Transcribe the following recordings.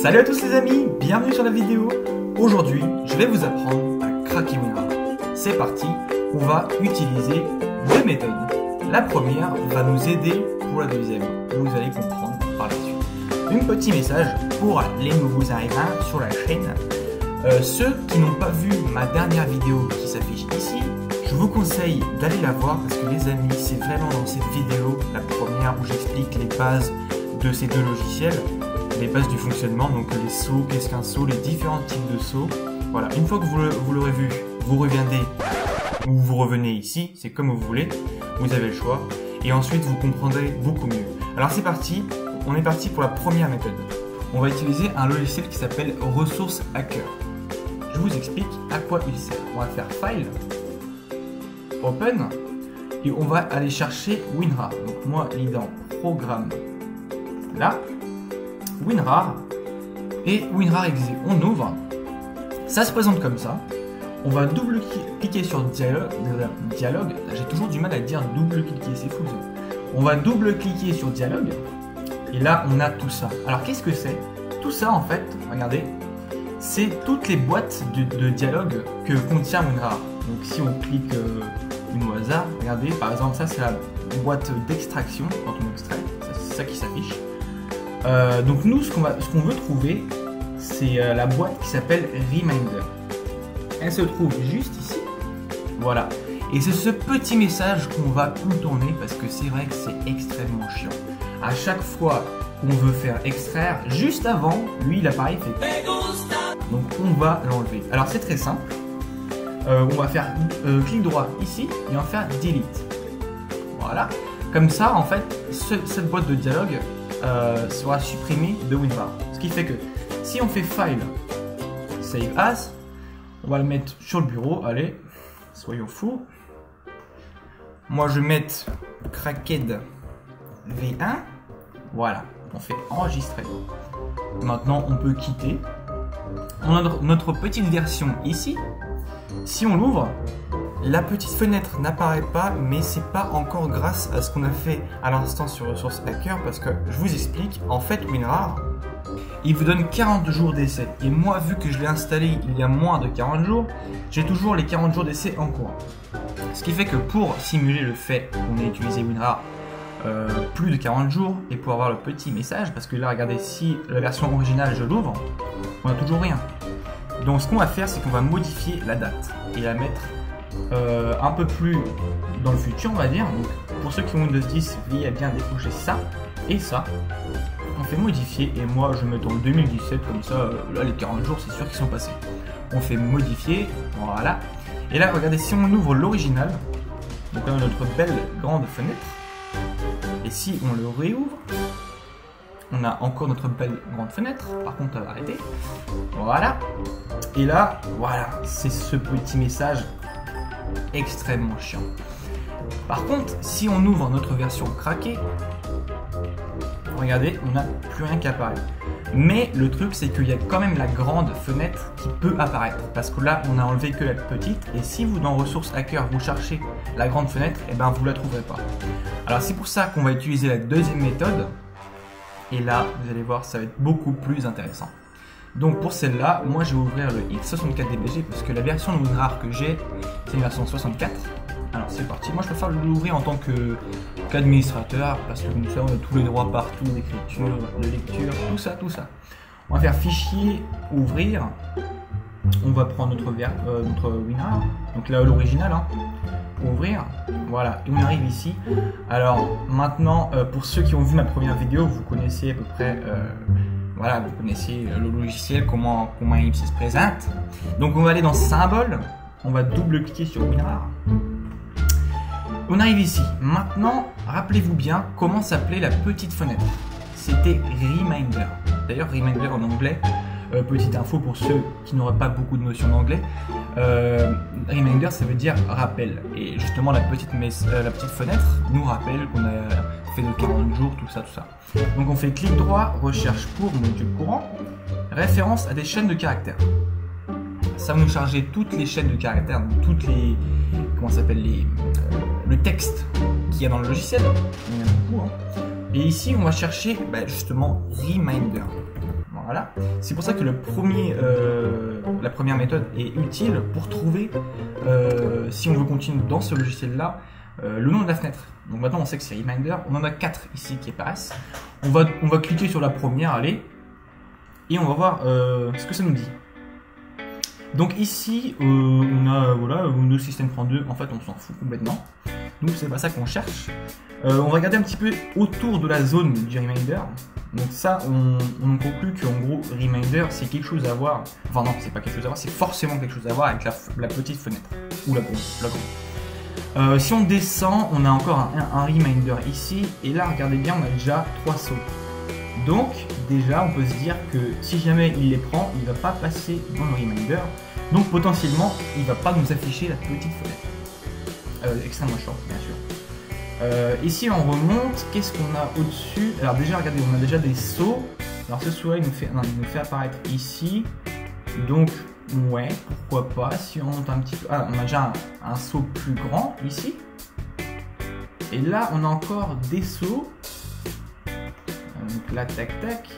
Salut à tous les amis, bienvenue sur la vidéo. Aujourd'hui, je vais vous apprendre à craquer WinRAR. C'est parti, on va utiliser deux méthodes. La première va nous aider pour la deuxième, vous allez comprendre par la suite. Un petit message pour les nouveaux arrivants sur la chaîne. Ceux qui n'ont pas vu ma dernière vidéo qui s'affiche ici, je vous conseille d'aller la voir parce que les amis, c'est vraiment dans cette vidéo, la première où j'explique les bases de ces deux logiciels, les bases du fonctionnement, donc les sauts, qu'est-ce qu'un saut, les différents types de sauts. Voilà, une fois que vous l'aurez vu, vous reviendrez ou vous revenez ici, c'est comme vous voulez, vous avez le choix, et ensuite vous comprendrez beaucoup mieux. Alors c'est parti, on est parti pour la première méthode. On va utiliser un logiciel qui s'appelle Resource Hacker. Je vous explique à quoi il sert. On va faire File, Open, et on va aller chercher WinRAR. Donc moi, il est dans Programme, là, WinRAR, et WinRAR Exe. On ouvre, ça se présente comme ça. On va double-cliquer sur Dialogue. J'ai toujours du mal à dire double-cliquer, c'est fou ça. On va double-cliquer sur Dialogue, et là, on a tout ça. Alors, qu'est-ce que c'est? Tout ça, en fait, regardez, c'est toutes les boîtes de dialogue que contient WinRAR. Donc si on clique une au hasard, regardez, par exemple, ça c'est la boîte d'extraction quand on extrait, c'est ça qui s'affiche. Donc nous, ce qu'on veut trouver, c'est la boîte qui s'appelle Reminder. Elle se trouve juste ici, voilà. Et c'est ce petit message qu'on va contourner parce que c'est vrai que c'est extrêmement chiant. À chaque fois qu'on veut faire extraire, juste avant, lui l'appareil fait... Donc on va l'enlever. Alors c'est très simple. On va faire clic droit ici et on va faire delete. Voilà. Comme ça, en fait, cette boîte de dialogue sera supprimée de WinRAR. Ce qui fait que si on fait File, Save As, on va le mettre sur le bureau. Allez, soyons fous. Moi, je vais mettre Cracked V1. Voilà. On fait enregistrer. Maintenant, on peut quitter. On a notre petite version ici. Si on l'ouvre, la petite fenêtre n'apparaît pas, mais c'est pas encore grâce à ce qu'on a fait à l'instant sur Resource Hacker, parce que je vous explique, en fait WinRAR, il vous donne 40 jours d'essai. Et moi, vu que je l'ai installé il y a moins de 40 jours, j'ai toujours les 40 jours d'essai en cours. Ce qui fait que pour simuler le fait qu'on ait utilisé WinRAR plus de 40 jours, et pour avoir le petit message, parce que là, regardez, si la version originale, je l'ouvre, on n'a toujours rien. Donc ce qu'on va faire, c'est qu'on va modifier la date et la mettre un peu plus dans le futur, on va dire. Donc, pour ceux qui ont Windows 10, veillez à bien décocher ça et ça. On fait modifier et moi je mets dans 2017, comme ça, là les 40 jours c'est sûr qu'ils sont passés. On fait modifier, voilà. Et là regardez, si on ouvre l'original, donc là on a notre belle grande fenêtre. Et si on le réouvre, on a encore notre belle grande fenêtre. Par contre, on va arrêter. Voilà. Et là, voilà, c'est ce petit message extrêmement chiant. Par contre, si on ouvre notre version craquée, regardez, on n'a plus rien qui apparaît. Mais le truc, c'est qu'il y a quand même la grande fenêtre qui peut apparaître. Parce que là, on a enlevé que la petite. Et si vous, dans Ressources Hacker, vous cherchez la grande fenêtre, et ben vous la trouverez pas. Alors, c'est pour ça qu'on va utiliser la deuxième méthode. Et là, vous allez voir, ça va être beaucoup plus intéressant. Donc pour celle-là, moi je vais ouvrir le X64DBG parce que la version de WinRAR que j'ai, c'est une version 64. Alors c'est parti. Moi je préfère l'ouvrir en tant qu'administrateur parce que comme ça on a tous les droits partout, d'écriture, de lecture, tout ça. On va faire fichier, ouvrir. On va prendre notre WinRAR, donc là l'original, hein. Ouvrir, voilà, et on arrive ici. Alors maintenant, pour ceux qui ont vu ma première vidéo, vous connaissez à peu près, voilà, vous connaissez le logiciel, comment il se présente. Donc on va aller dans Symbole, on va double-cliquer sur WinRAR. On arrive ici. Maintenant, rappelez-vous bien comment s'appelait la petite fenêtre. C'était Reminder. D'ailleurs, Reminder en anglais. Petite info pour ceux qui n'auraient pas beaucoup de notions d'anglais. Reminder, ça veut dire rappel. Et justement, la petite fenêtre nous rappelle qu'on a fait de 40 jours, tout ça. Donc on fait clic droit, recherche pour module courant, référence à des chaînes de caractères. Ça va nous charger toutes les chaînes de caractères, donc toutes les... Comment ça s'appelle, le texte qu'il y a dans le logiciel. Il y en a beaucoup, hein. Et ici, on va chercher justement Reminder. Voilà. C'est pour ça que la première méthode est utile pour trouver, si on veut continuer dans ce logiciel-là, le nom de la fenêtre. Donc maintenant on sait que c'est Reminder, on en a 4 ici qui apparaissent. On va cliquer sur la première, allez, et on va voir ce que ça nous dit. Donc ici, on a voilà, Windows System 32, en fait on s'en fout complètement. Nous c'est pas ça qu'on cherche. On va regarder un petit peu autour de la zone du Reminder. Donc ça, on conclut qu'en gros, Reminder c'est quelque chose à voir. Enfin non, c'est pas quelque chose à voir, c'est forcément quelque chose à voir avec la petite fenêtre. Ou la grande. Si on descend, on a encore un Reminder ici. Et là, regardez bien, on a déjà 3 sauts. Donc déjà, on peut se dire que si jamais il les prend, il ne va pas passer dans le Reminder. Donc potentiellement, il ne va pas nous afficher la petite fenêtre. Extrêmement short, bien sûr. Ici on remonte, qu'est-ce qu'on a au-dessus? Alors déjà regardez, on a déjà des sauts. Alors ce saut là il nous fait apparaître ici. Donc ouais, pourquoi pas. Si on monte un petit peu, on a déjà un saut plus grand ici. Et là on a encore des sauts. Donc là tac tac.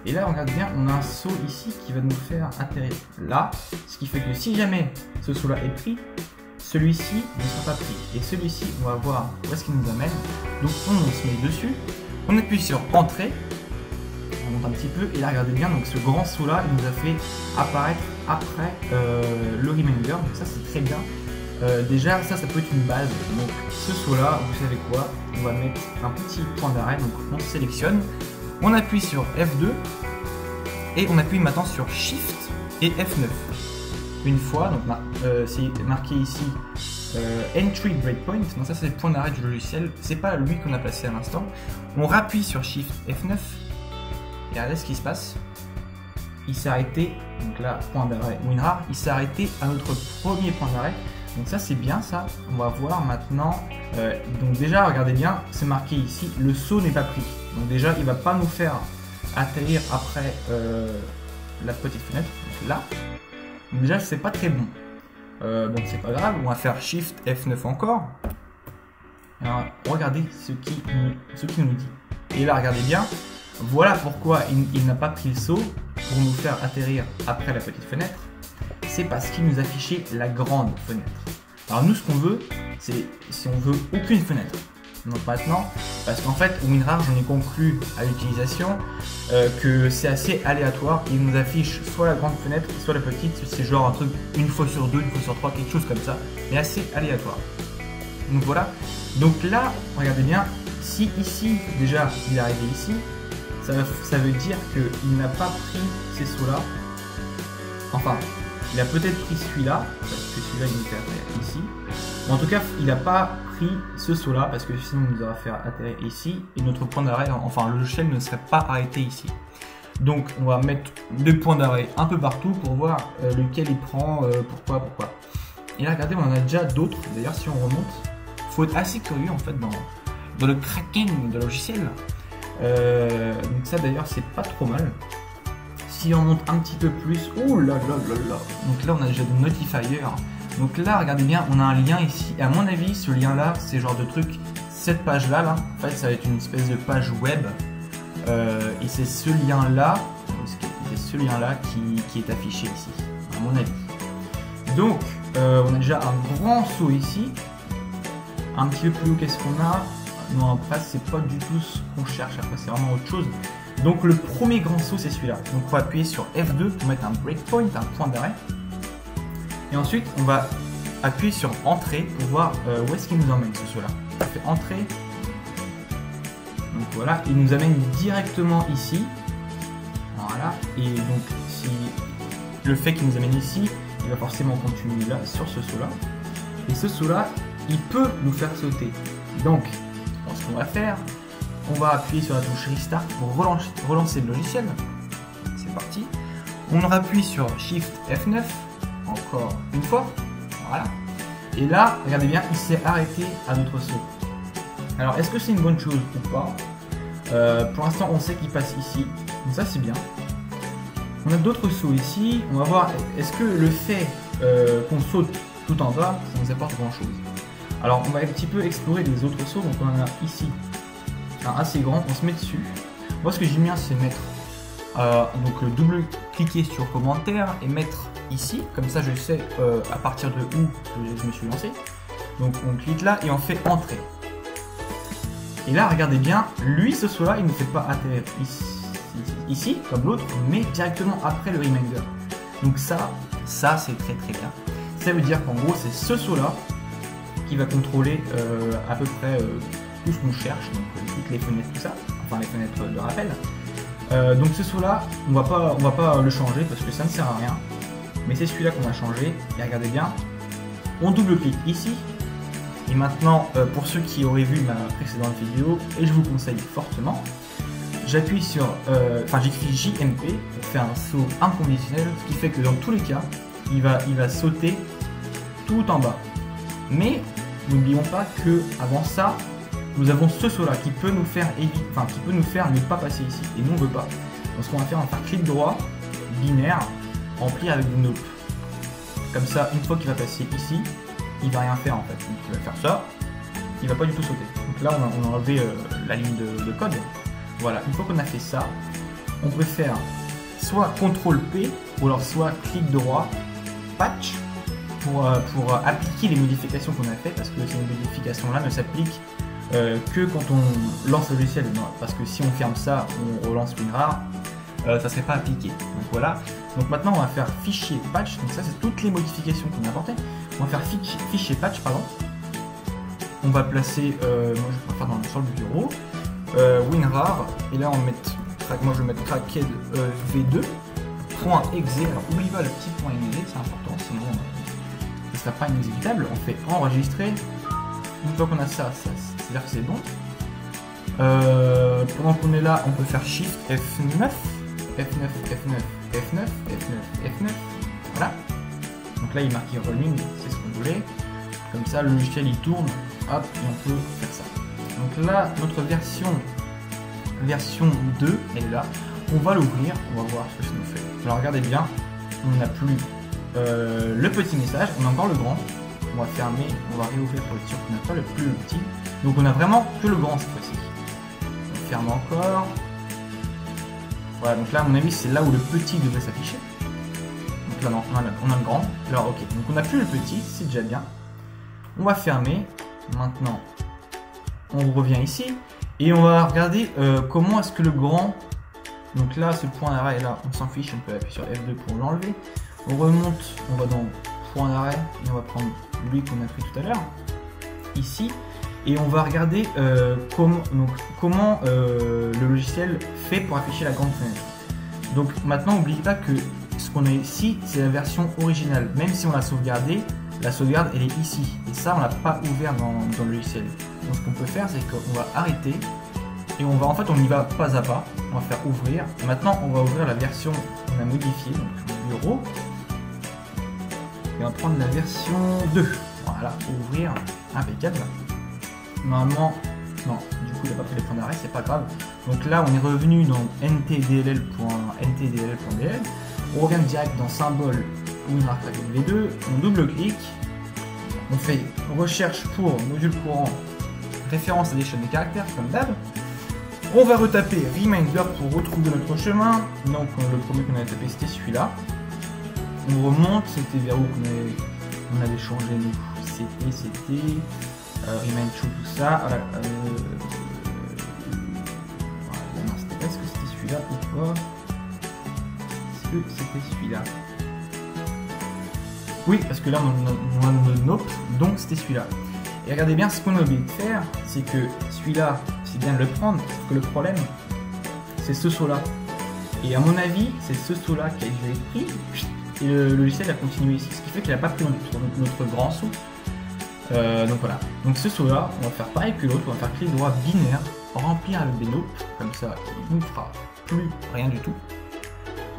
Et là regarde bien, on a un saut ici qui va nous faire atterrir là. Ce qui fait que si jamais ce saut là est pris, celui-ci ne sera pas pris. Et celui-ci, on va voir où est-ce qu'il nous amène. Donc on se met dessus, on appuie sur Entrée, on monte un petit peu, et là regardez bien, donc ce grand saut là, il nous a fait apparaître après le Reminder. Donc ça c'est très bien. Déjà ça peut être une base. Donc ce saut là, vous savez quoi, on va mettre un petit point d'arrêt. Donc on sélectionne, on appuie sur F2, et on appuie maintenant sur Shift et F9. Une fois, donc c'est marqué ici Entry Breakpoint, donc ça c'est le point d'arrêt du logiciel, c'est pas lui qu'on a placé à l'instant. On rappuie sur Shift F9 et regardez ce qui se passe. Il s'est arrêté, donc là point d'arrêt WinRAR, il s'est arrêté à notre premier point d'arrêt. Donc ça c'est bien ça, on va voir maintenant. Donc déjà regardez bien, c'est marqué ici, le saut n'est pas pris. Donc déjà il va pas nous faire atterrir après la petite fenêtre, donc là. Donc déjà c'est pas très bon. Donc c'est pas grave, on va faire Shift F9 encore. Alors regardez ce qui nous dit. Et là regardez bien, voilà pourquoi il n'a pas pris le saut pour nous faire atterrir après la petite fenêtre. C'est parce qu'il nous affichait la grande fenêtre. Alors nous ce qu'on veut, c'est si on veut aucune fenêtre. Donc maintenant, parce qu'en fait WinRAR j'en ai conclu à l'utilisation que c'est assez aléatoire. Il nous affiche soit la grande fenêtre, soit la petite. C'est genre un truc une fois sur deux, une fois sur trois, quelque chose comme ça, mais assez aléatoire. Donc voilà. Donc là, regardez bien, si ici déjà il est arrivé ici, ça veut dire qu'il n'a pas pris ces sauts-là. Enfin, il a peut-être pris celui-là, parce que celui-là il nous fait atterrir ici. En tout cas, il n'a pas pris ce saut-là, parce que sinon il nous aura fait atterrir ici, et notre point d'arrêt, enfin le logiciel ne serait pas arrêté ici. Donc on va mettre des points d'arrêt un peu partout pour voir lequel il prend, pourquoi. Et là regardez, on en a déjà d'autres. D'ailleurs si on remonte, il faut être assez curieux en fait dans le cracking de logiciel. Donc ça d'ailleurs c'est pas trop mal. Si on monte un petit peu plus, oh là là là là. Donc là on a déjà des notifiers. Donc là regardez bien, on a un lien ici. Et à mon avis ce lien là, c'est genre de truc, cette page là, en fait ça va être une espèce de page web. Et c'est ce lien là, qui est affiché ici, à mon avis. Donc on a déjà un grand saut ici. Un petit peu plus haut, qu'est-ce qu'on a? Non, après c'est pas du tout ce qu'on cherche, après c'est vraiment autre chose. Donc le premier grand saut c'est celui-là. Donc on va appuyer sur F2 pour mettre un breakpoint, un point d'arrêt. Et ensuite on va appuyer sur Entrée pour voir où est-ce qu'il nous emmène ce saut-là. On fait Entrée. Donc voilà, il nous amène directement ici. Voilà, et donc si le fait qu'il nous amène ici, il va forcément continuer là sur ce saut-là. Et ce saut-là, il peut nous faire sauter. Donc, ce qu'on va faire, on va appuyer sur la touche Restart pour relancer le logiciel. C'est parti. On appuie sur Shift F9, encore une fois. Voilà. Et là, regardez bien, il s'est arrêté à notre saut. Alors, est-ce que c'est une bonne chose ou pas? Pour l'instant, on sait qu'il passe ici. Donc ça, c'est bien. On a d'autres sauts ici. On va voir, est-ce que le fait qu'on saute tout en bas, ça nous apporte grand-chose? Alors, on va un petit peu explorer les autres sauts. Donc, on en a ici un assez grand. On se met dessus. Moi, ce que j'aime bien, c'est mettre Donc double-cliquer sur commentaire et mettre ici, comme ça je sais à partir de où je me suis lancé. Donc on clique là et on fait entrer. Et là regardez bien, lui ce saut là il ne fait pas atterrir ici comme l'autre, mais directement après le reminder. Donc ça c'est très bien. Ça veut dire qu'en gros c'est ce saut là qui va contrôler à peu près tout ce qu'on cherche, donc toutes les fenêtres, tout ça, enfin les fenêtres de rappel. Donc ce saut là, on va pas le changer parce que ça ne sert à rien. Mais c'est celui-là qu'on va changer. Et regardez bien, on double-clique ici. Et maintenant, pour ceux qui auraient vu ma précédente vidéo, et je vous conseille fortement, j'appuie sur, j'écris JMP pour faire un saut inconditionnel, ce qui fait que dans tous les cas, il va sauter tout en bas. Mais n'oublions pas que avant ça, nous avons ce saut là qui peut nous faire ne pas passer ici. Et nous on veut pas. Donc ce qu'on va faire, on va faire clic droit, binaire, remplir avec des notes. Comme ça, une fois qu'il va passer ici, il va rien faire en fait. Donc il va faire ça, il va pas du tout sauter. Donc là on a enlevé la ligne de code. Voilà, une fois qu'on a fait ça, on peut faire soit CTRL P ou alors soit clic droit, patch, pour appliquer les modifications qu'on a fait, parce que ces modifications là ne s'appliquent que quand on lance le logiciel. Parce que si on ferme ça, on relance WinRAR, ça serait pas appliqué. Donc voilà. Donc maintenant on va faire fichier patch. Donc ça c'est toutes les modifications qu'on a apportées. On va faire fichier patch, pardon. On va placer, moi je préfère sur le bureau, WinRAR, et là on va mettre, moi je vais mettre cracked v2 .exe. Alors oublie pas le petit point .exe, c'est important, sinon ce ne sera pas inexécutable. On fait enregistrer. Une fois qu'on a ça, c'est-à-dire que c'est bon. Pendant qu'on est là, on peut faire Shift F9, F9, F9, F9, F9, F9. Voilà. Donc là, il marque running, c'est ce qu'on voulait. Comme ça, le logiciel il tourne, hop, et on peut faire ça. Donc là, notre version 2, elle est là. On va l'ouvrir, on va voir ce que ça nous fait. Alors regardez bien, on n'a plus le petit message, on a encore le grand. On va fermer, on va réouvrir pour être sûr qu'on n'a pas le petit. Donc on a vraiment que le grand cette fois-ci. On ferme encore. Voilà, donc là à mon avis c'est là où le petit devait s'afficher. Donc là non, on a le grand. Alors ok, donc on n'a plus le petit, c'est déjà bien. On va fermer. Maintenant, on revient ici. Et on va regarder comment est-ce que le grand... Donc là, ce point d'arrêt est là, on s'en fiche, on peut appuyer sur F2 pour l'enlever. On remonte, on va dans point d'arrêt et on va prendre lui qu'on a pris tout à l'heure, ici. Et on va regarder comment le logiciel fait pour afficher la grande fenêtre. Donc maintenant, n'oubliez pas que ce qu'on a ici, c'est la version originale. Même si on l'a sauvegardé, la sauvegarde elle est ici. Et ça, on l'a pas ouvert dans le logiciel. Donc ce qu'on peut faire, c'est qu'on va arrêter. Et on y va pas à pas. On va faire ouvrir. Et maintenant, on va ouvrir la version qu'on a modifiée, donc le bureau. Et on va prendre la version 2. Voilà, ouvrir, impeccable. Normalement, non, du coup, il n'a pas pris les points d'arrêt, c'est pas grave. Donc là, on est revenu dans ntdll.dll. On revient direct dans symbole WinRAR V2. On double-clique. On fait recherche pour module courant, référence à des chaînes de caractères, comme d'hab. On va retaper Reminder pour retrouver notre chemin. Donc le premier qu'on avait tapé c'était celui-là. On remonte, c'était vers où on avait changé nous. C'était Remind Show, tout ça. Est-ce que c'était celui-là ou pas? Est-ce que c'était celui-là? Oui, parce que là on a notre note, donc c'était celui-là. Et regardez bien, ce qu'on a oublié de faire, c'est que celui-là, c'est bien de le prendre, sauf que le problème, c'est ce saut-là. Et à mon avis, c'est ce saut-là qui a été pris, et le logiciel a continué ici, ce qui fait qu'il n'a pas pris notre grand saut. Donc voilà. Donc ce saut-là, on va faire pareil que l'autre, on va faire clic droit binaire, remplir avec des notes, comme ça, il ne fera plus rien du tout.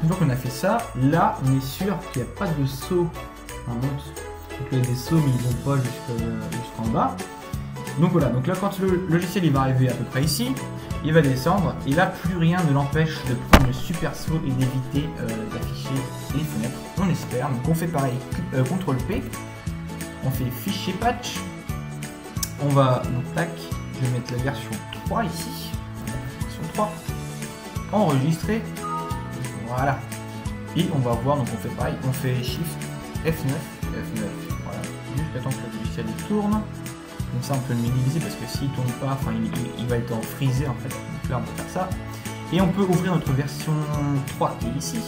Une fois qu'on a fait ça, là, on est sûr qu'il n'y a pas de saut en monte. Donc il y a des sauts, mais ils vont pas jusqu'en bas. Donc voilà, donc là quand le logiciel il va arriver à peu près ici, il va descendre et là plus rien ne l'empêche de prendre le super saut et d'éviter d'afficher les fenêtres, on espère. Donc on fait pareil, CTRL P, on fait fichier patch, on va, donc tac, je vais mettre la version 3 ici, version 3, enregistrer, Voilà. Et on va voir, donc on fait pareil, on fait Shift F9, F9, voilà, jusqu'à temps que le logiciel tourne. Comme ça on peut le minimiser parce que s'il tourne pas, enfin il va être en frisé en fait. Donc là on peut faire ça. Et on peut ouvrir notre version 3 qui est ici.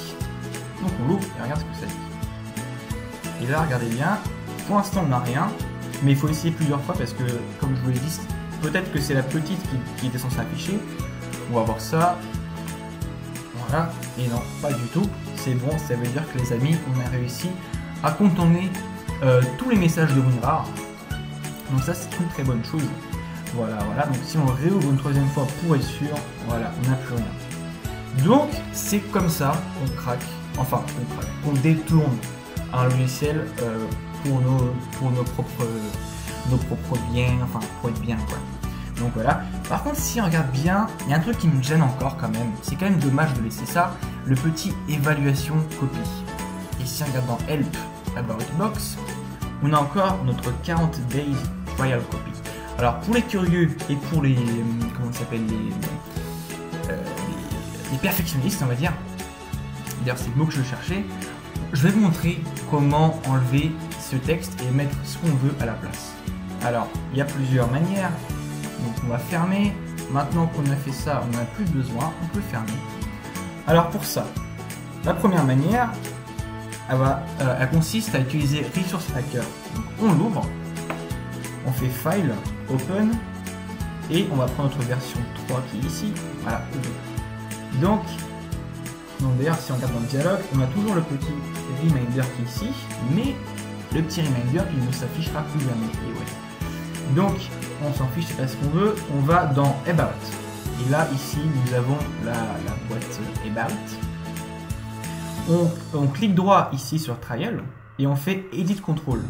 Donc on l'ouvre et regarde ce que ça dit. Et là regardez bien, pour l'instant on n'a rien, mais il faut essayer plusieurs fois parce que comme je vous l'ai dit, peut-être que c'est la petite qui était censée afficher. On va voir ça. Voilà, et non, pas du tout. C'est bon, ça veut dire que les amis, on a réussi à contourner tous les messages de WinRAR. Donc ça, c'est une très bonne chose. Voilà, voilà. Donc si on réouvre une troisième fois pour être sûr, voilà, on n'a plus rien. Donc c'est comme ça qu'on craque, enfin qu'on détourne un logiciel pour nos propres biens, enfin pour être bien quoi. Donc voilà. Par contre, si on regarde bien, il y a un truc qui me gêne encore quand même. C'est quand même dommage de laisser ça, le petit évaluation copie. Et si on regarde dans Help About Box, on a encore notre 40 Days Trial Copy. Alors pour les curieux et pour les comment ça s'appelle les perfectionnistes, on va dire. D'ailleurs, c'est le mot que je cherchais. Je vais vous montrer comment enlever ce texte et mettre ce qu'on veut à la place. Alors, il y a plusieurs manières. Donc on va fermer. Maintenant qu'on a fait ça, on n'a plus besoin, on peut fermer. Alors pour ça, la première manière, elle consiste à utiliser Resource Hacker. Donc on l'ouvre, on fait File, Open, et on va prendre notre version 3 qui est ici. Voilà. Donc d'ailleurs, si on regarde dans le dialogue, on a toujours le petit reminder qui est ici, mais le petit reminder, il ne s'affichera plus jamais. Et ouais. Donc on s'en fiche, c'est pas ce qu'on veut, on va dans About. Et là, ici, nous avons la boîte About. On clique droit ici sur Trial et on fait Edit Control.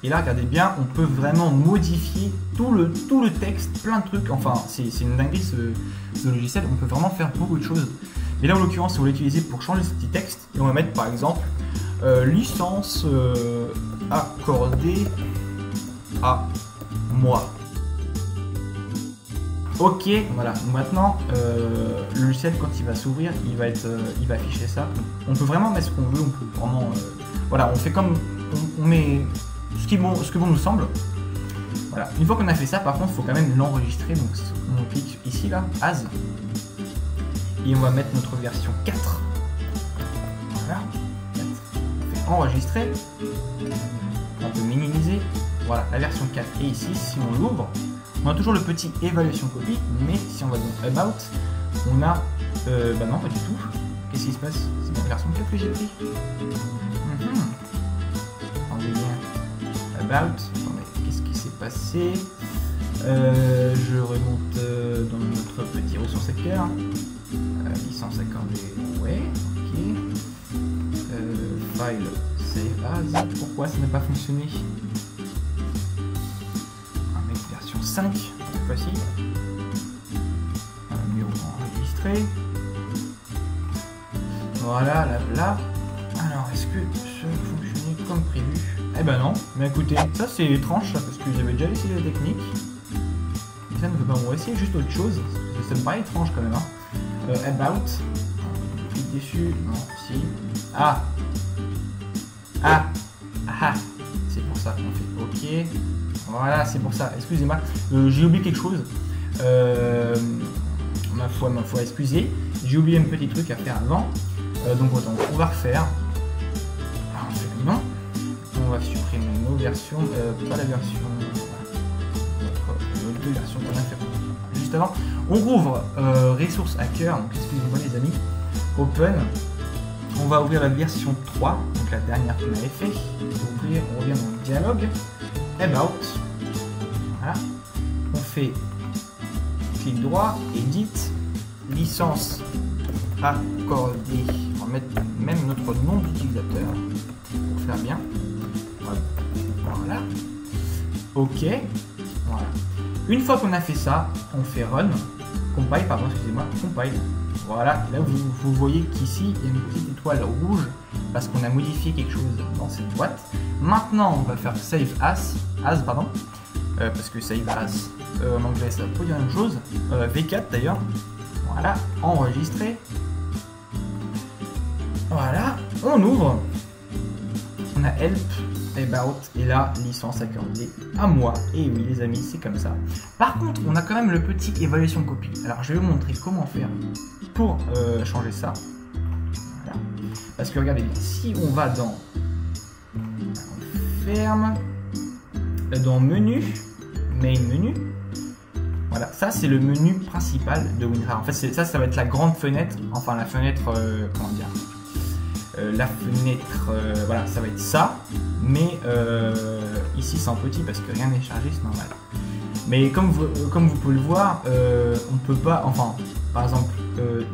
Et là, regardez bien, on peut vraiment modifier tout le texte, plein de trucs. Enfin, c'est une dinguerie ce logiciel, on peut vraiment faire beaucoup de choses. Et là, en l'occurrence, on va l'utiliser pour changer ce petit texte. Et on va mettre par exemple licence accordée à moi. Ok, voilà. Maintenant, le logiciel quand il va s'ouvrir, il va afficher ça. On peut vraiment mettre ce qu'on veut. On peut vraiment, voilà, on fait comme on met ce que bon nous semble. Voilà. Une fois qu'on a fait ça, par contre, il faut quand même l'enregistrer. Donc, on clique ici là, As, et on va mettre notre version 4. Voilà. 4. On fait enregistrer. On peut minimiser. Voilà, la version 4 est ici. Si on l'ouvre, on a toujours le petit évaluation copie, mais si on va dans About, on a... bah non, pas du tout. Qu'est-ce qui se passe? C'est la version 4 que j'ai pris. Attendez bien. About. Attendez, qu'est-ce qui s'est passé? Je remonte dans notre petit ressource hacker. Licence accordée. Ouais, ok. File, save as. Pourquoi ça n'a pas fonctionné? 5 cette fois-ci. Numéro enregistré. Voilà, là. Alors, est-ce que ça fonctionnait comme prévu? Eh ben non. Mais écoutez, ça c'est étrange ça, parce que j'avais déjà essayé la technique. Et ça ne veut pas. On va essayer juste autre chose. Ça me paraît étrange quand même. Hein. About. On clique dessus. Non, si. Ah. C'est pour ça qu'on fait OK. Voilà, c'est pour ça. Excusez-moi, j'ai oublié quelque chose. Ma foi, excusez. J'ai oublié un petit truc à faire avant. Donc on va refaire. Alors, non. On va supprimer nos versions. Pas la version. Nos deux versions qu'on a fait juste avant. On rouvre Resource Hacker. Donc excusez-moi les amis. Open. On va ouvrir la version 3, donc la dernière qu'on avait fait. On revient dans le dialogue. About. Voilà. On fait clic droit, Edit, licence accordée. On va mettre même notre nom d'utilisateur pour faire bien. Voilà. Ok. Voilà. Une fois qu'on a fait ça, on fait Run. Compile, pardon, excusez-moi. Compile. Voilà. Là, vous voyez qu'ici, il y a une petite étoile rouge parce qu'on a modifié quelque chose dans cette boîte. Maintenant, on va faire Save As, pardon. Parce que Save As, en anglais, ça peut dire la même chose. V4 d'ailleurs. Voilà. Enregistrer. Voilà, on ouvre. On a help, about et là licence accordée à moi. Et oui les amis, c'est comme ça. Par contre, on a quand même le petit évaluation copie. Alors je vais vous montrer comment faire pour changer ça. Voilà. Parce que regardez bien, si on va dans on ferme, dans menu, main menu. Voilà, ça c'est le menu principal de WinRAR. En fait, ça va être la grande fenêtre, enfin la fenêtre, comment dire, la fenêtre, voilà, ça va être ça. Mais ici c'est en petit parce que rien n'est chargé, c'est normal. Mais comme vous pouvez le voir, on peut pas, enfin, par exemple,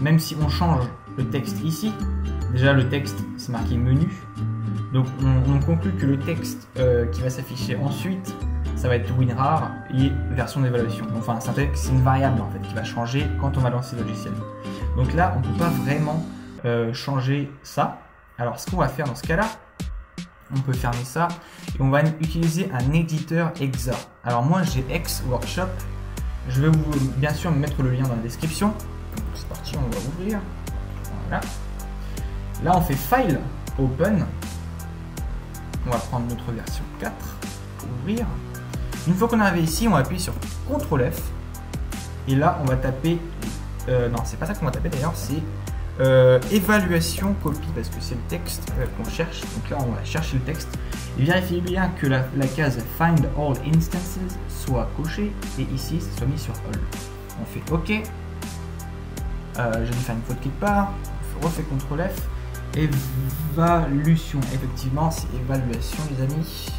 même si on change le texte ici, déjà le texte c'est marqué menu. Donc on conclut que le texte qui va s'afficher ensuite, ça va être WinRAR et version d'évaluation. Enfin, c'est une variable en fait qui va changer quand on va lancer le logiciel. Donc là, on ne peut pas vraiment changer ça. Alors, ce qu'on va faire dans ce cas-là, on peut fermer ça et on va utiliser un éditeur EXA. Alors moi, j'ai X Workshop. Je vais bien sûr mettre le lien dans la description. C'est parti, on va ouvrir. Voilà. Là, on fait File, Open. On va prendre notre version 4 pour ouvrir. Une fois qu'on est arrivé ici, on va appuyer sur CTRL F. Et là, on va taper... non, c'est pas ça qu'on va taper d'ailleurs, c'est évaluation copie, parce que c'est le texte qu'on cherche. Donc là, on va chercher le texte. Et vérifiez bien que la case Find All Instances soit cochée. Et ici, ça soit mis sur All. On fait OK. J'ai dû faire une faute quelque part. On refait CTRL F. Évaluation, effectivement, c'est évaluation, les amis.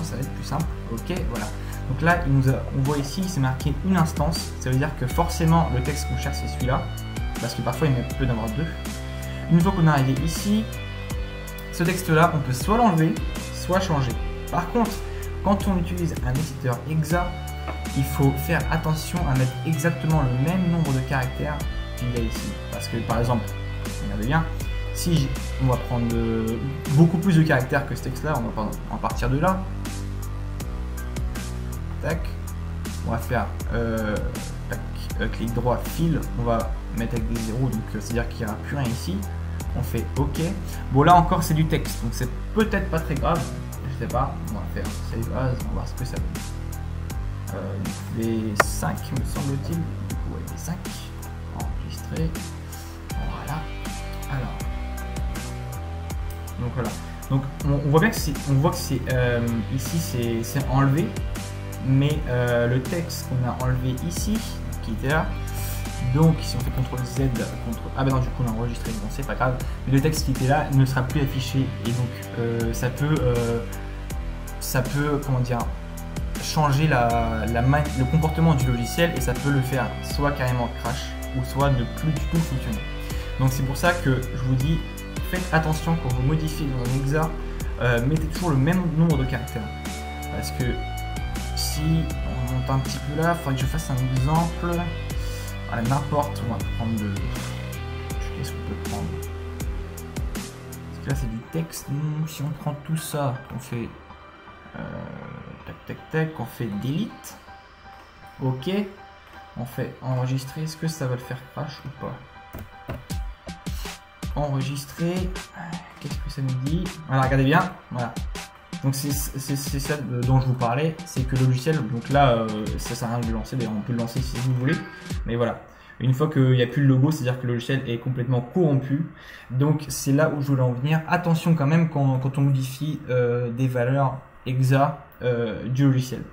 Ça va être plus simple. Ok, voilà. Donc là, on voit ici, c'est marqué une instance. Ça veut dire que forcément, le texte qu'on cherche, c'est celui-là. Parce que parfois, il peut y en avoir deux. Une fois qu'on est arrivé ici, ce texte-là, on peut soit l'enlever, soit changer. Par contre, quand on utilise un éditeur EXA, il faut faire attention à mettre exactement le même nombre de caractères qu'il y a ici. Parce que, par exemple, regardez bien, si on va prendre beaucoup plus de caractères que ce texte-là, on va partir de là. Tac. On va faire clic droit, fil. On va mettre avec des zéros, donc c'est-à-dire qu'il n'y aura plus rien ici. On fait OK. Bon, là encore, c'est du texte, donc c'est peut-être pas très grave. Je sais pas. On va faire save as, on va voir ce que ça donne. Les 5, me semble-t-il. Du coup, ouais, les 5. Enregistré. Voilà. Alors. Donc voilà. Donc on voit bien que c'est ici c'est enlevé, mais le texte qu'on a enlevé ici, qui était là, donc si on fait CTRL Z, ah ben non, du coup on a enregistré, bon c'est pas grave, mais le texte qui était là ne sera plus affiché, et donc ça peut comment dire, changer le comportement du logiciel, et ça peut le faire soit carrément crash, ou soit ne plus du tout fonctionner. Donc c'est pour ça que je vous dis, faites attention quand vous modifiez dans un EXA, mettez toujours le même nombre de caractères. Parce que si on monte un petit peu là, il faudrait que je fasse un exemple. Voilà, n'importe, on va prendre le... Qu'est-ce qu'on peut prendre? Parce que là c'est du texte. Si on prend tout ça, on fait tac tac tac, on fait delete. Ok. On fait enregistrer. Est-ce que ça va le faire crash ou pas? Enregistrer, qu'est-ce que ça nous dit? Voilà, regardez bien, voilà. Donc c'est ça dont je vous parlais, c'est que le logiciel, donc là, ça sert à rien de le lancer, d'ailleurs on peut le lancer si vous voulez, mais voilà. Une fois qu'il n'y a plus le logo, c'est-à-dire que le logiciel est complètement corrompu. Donc c'est là où je voulais en venir. Attention quand même quand on modifie des valeurs EXA du logiciel.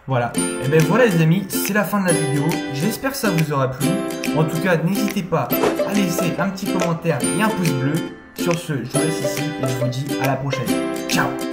Voilà, et ben voilà les amis, c'est la fin de la vidéo. J'espère que ça vous aura plu. En tout cas, n'hésitez pas à laisser un petit commentaire et un pouce bleu. Sur ce, je vous laisse ici et je vous dis à la prochaine. Ciao!